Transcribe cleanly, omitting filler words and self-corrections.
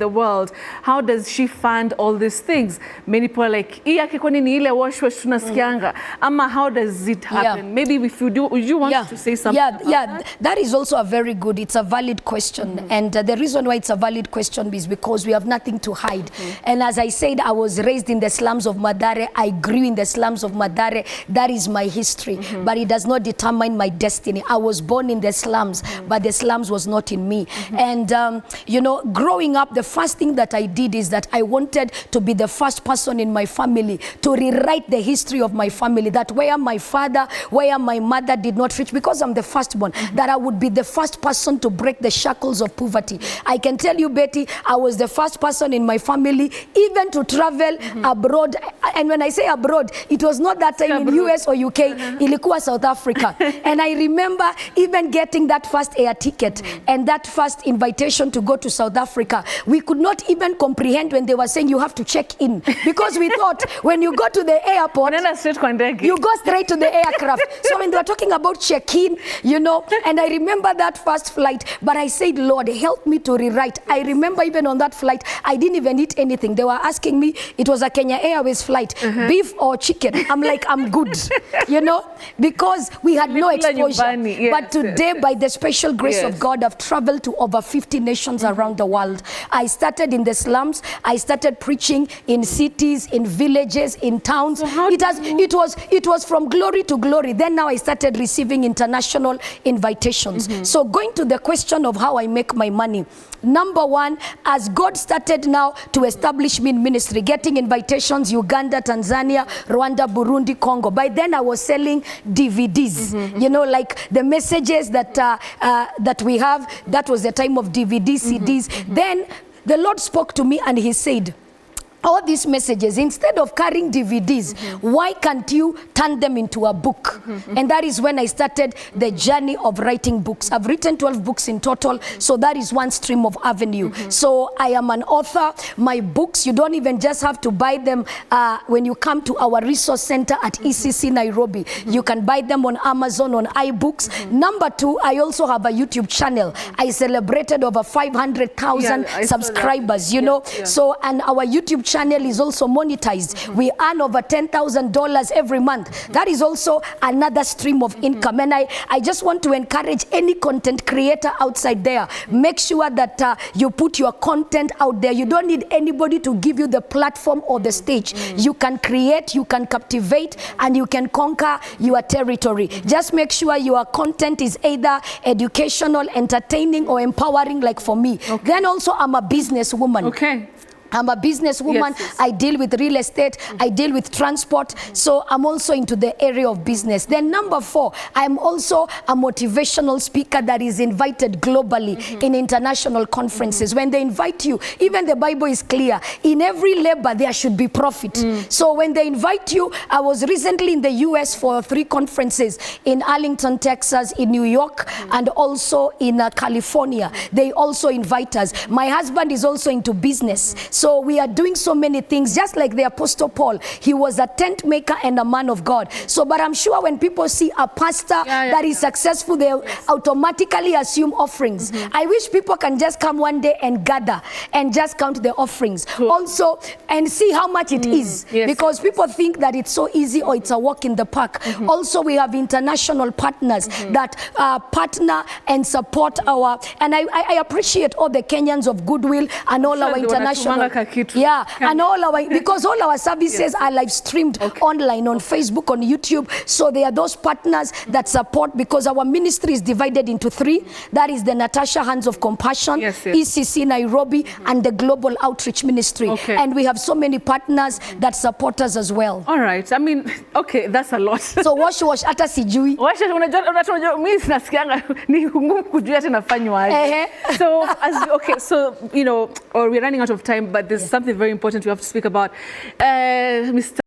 the world. How does she fund all these things? Many people are like, how does it happen? Maybe if you do, would you want to say something? That is also a very good, it's a valid question. And the reason why it's a valid question is because we have nothing to hide. And as I said, I was raised in the slums of Mathare. I grew in the slums of Mathare. That is my history. But it does not determine my destiny. I was born in the slums, but the slums was not in me. And, you know, growing up, the first thing that I did is that I wanted to be the first person in my family to rewrite the history of my family, that where my father, where my mother did not reach, because I'm the firstborn, that I would be the first person to break the shackles of poverty. I can tell you, Betty, I was the first person in my family even to travel abroad. And when I say abroad, it was not that time in US or UK, ilikuwa South Africa. And I remember even getting that first air ticket and that first invitation to go to South Africa. We could not even comprehend when they were saying you have to check in, because we thought when you go to the airport, you go straight to the aircraft. So when they were talking about check-in, you know, and I remember that first flight, but I said, Lord, help me to rewrite. I remember even on that flight, I didn't even eat anything. They were asking me, it was a Kenya Airways flight, beef or chicken. I'm like, I'm good, you know, because we had no exposure. But today, by the special grace of God, I've traveled to over 50 nations around the world. I started in the slums. I started preaching in cities, in villages, in towns. So it was from glory to glory. Then now I started receiving international invitations. So going to the question of how I make my money. Number one, as God started now to establish me in ministry, getting invitations, Uganda, Tanzania, Rwanda, Burundi, Congo. By then I was selling DVDs, you know, like the messages that, that we have. That was the time of DVD, CDs. Then the Lord spoke to me and he said, all these messages, instead of carrying DVDs, why can't you turn them into a book? And that is when I started the journey of writing books. I've written 12 books in total, so that is one stream of avenue. So I am an author. My books, you don't even just have to buy them when you come to our resource center at ECC Nairobi. You can buy them on Amazon, on iBooks. Number two, I also have a YouTube channel. I celebrated over 500,000 subscribers, you know. So, and our YouTube channel is also monetized. We earn over $10,000 every month. That is also another stream of income. And I just want to encourage any content creator outside there. Make sure that you put your content out there. You don't need anybody to give you the platform or the stage. You can create, you can captivate, and you can conquer your territory. Just make sure your content is either educational, entertaining, or empowering, like for me. Then also, I'm a businesswoman. I'm a businesswoman. I deal with real estate. I deal with transport. So I'm also into the area of business. Then number four, I'm also a motivational speaker that is invited globally in international conferences. When they invite you, even the Bible is clear. In every labor, there should be profit. So when they invite you, I was recently in the US for 3 conferences in Arlington, Texas, in New York, and also in California. They also invite us. My husband is also into business. So we are doing so many things, just like the Apostle Paul. He was a tent maker and a man of God. So, but I'm sure when people see a pastor that is successful, they automatically assume offerings. I wish people can just come one day and gather and just count the offerings. Also, and see how much it is. Because people think that it's so easy or it's a walk in the park. Also, we have international partners that partner and support our, and I appreciate all the Kenyans of goodwill and all our international, and all our, because all our services are live streamed online on Facebook, on YouTube. So there are those partners that support, because our ministry is divided into 3. That is the Natasha Hands of Compassion, ECC Nairobi, and the Global Outreach Ministry. And we have so many partners that support us as well. All right. I mean, okay, that's a lot. So wash hata sijui. So okay, so you know, or we're running out of time, but there's something very important we have to speak about. Mr.